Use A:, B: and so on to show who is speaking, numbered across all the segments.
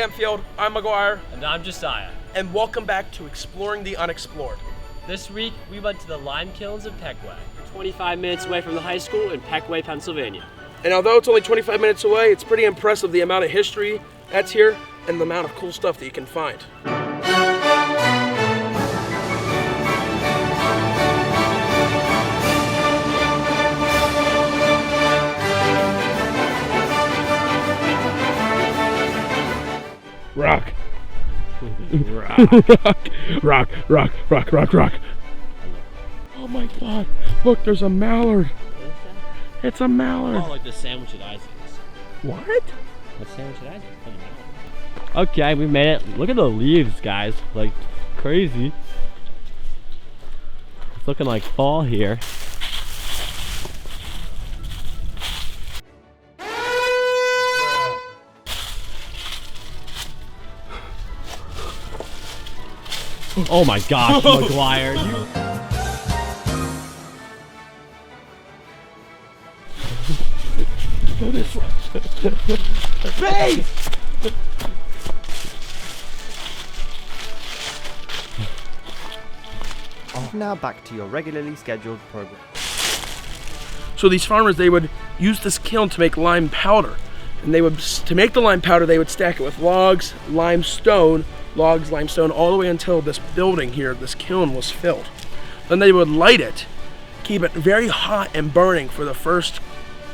A: Hey Enfield, I'm Maguire.
B: And I'm Josiah.
A: And welcome back to Exploring the Unexplored.
B: This week, we went to the Lime Kilns in Peckway. 25 minutes away from the high school in Peckway, Pennsylvania.
A: And although it's only 25 minutes away, it's pretty impressive the amount of history that's here and the amount of cool stuff that you can find. Rock. Rock. Oh my God! Look, there's a mallard. It's a mallard.
B: Oh, like the sandwich at Isaac's.
A: What?
B: The sandwich at Isaac's. Okay, we made it. Look at the leaves, guys. Like crazy. It's looking like fall here. Oh my gosh, Maguire, you...
A: Base!
C: Now back to your regularly scheduled program.
A: So these farmers, they would use this kiln to make lime powder. And they would, to make the lime powder, they would stack it with logs, limestone, all the way until this building here, this kiln, was filled. Then they would light it, keep it very hot and burning for the first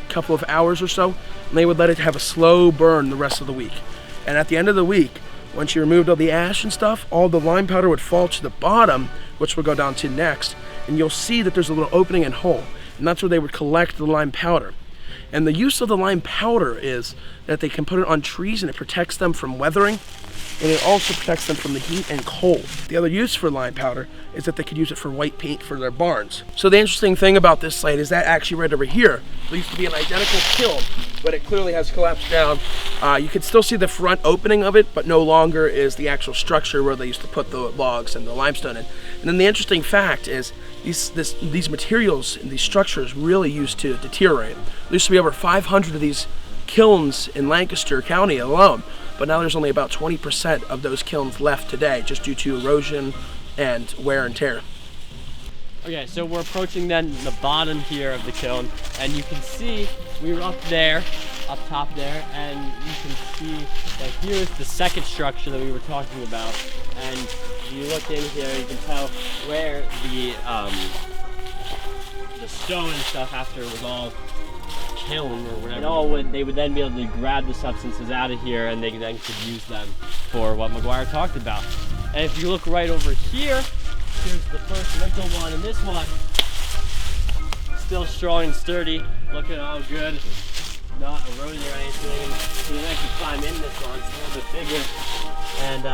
A: couple of hours or so, and they would let it have a slow burn the rest of the week. And at the end of the week, once you removed all the ash and stuff, all the lime powder would fall to the bottom, which we'll go down to next, and you'll see that there's a little opening and hole, and that's where they would collect the lime powder. And the use of the lime powder is that they can put it on trees and it protects them from weathering, and it also protects them from the heat and cold. The other use for lime powder is that they could use it for white paint for their barns. So the interesting thing about this site is that actually right over here, there used to be an identical kiln, but it clearly has collapsed down. You can still see the front opening of it, but no longer is the actual structure where they used to put the logs and the limestone in. And then the interesting fact is these materials and these structures really used to deteriorate. There used to be over 500 of these kilns in Lancaster County alone, but now there's only about 20% of those kilns left today, just due to erosion and wear and tear.
B: Okay, so we're approaching then the bottom here of the kiln, and you can see we were up there, up top there, and you can see that here's the second structure that we were talking about. And if you look in here, you can tell where the stone and stuff, after it was all kiln or whatever, they would then be able to grab the substances out of here, and they then could use them for what Maguire talked about. And if you look right over here, here's the first rental one, and this one still strong and sturdy, looking all good, not eroding or anything. You can actually climb in this one, it's a little bit bigger, and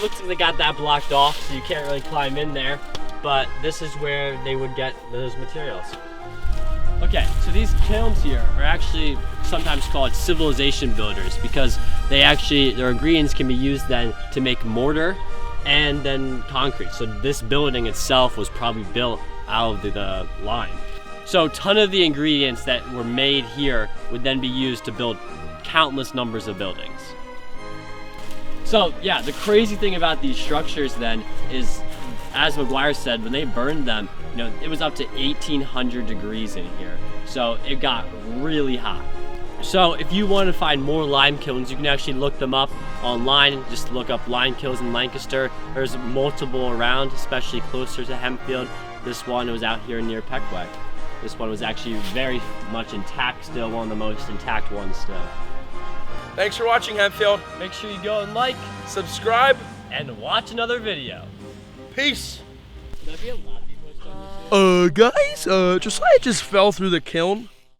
B: looks like they got that blocked off, so you can't really climb in there, but this is where they would get those materials. Okay, so these kilns here are actually sometimes called civilization builders, because their ingredients can be used then to make mortar and then concrete. So this building itself was probably built out of the lime. So a ton of the ingredients that were made here would then be used to build countless numbers of buildings. So yeah, the crazy thing about these structures then is, as Maguire said, when they burned them, it was up to 1800 degrees in here. So it got really hot. So if you want to find more lime kilns, you can actually look them up online. Just look up lime kilns in Lancaster. There's multiple around, especially closer to Hempfield. This one was out here near Peckway. This one was actually very much intact still, one of the most intact ones still.
A: Thanks for watching, Hempfield.
B: Make sure you go and like,
A: subscribe,
B: and watch another video.
A: Peace.
B: That'd be a lot.
A: Guys, Josiah just fell through the kiln.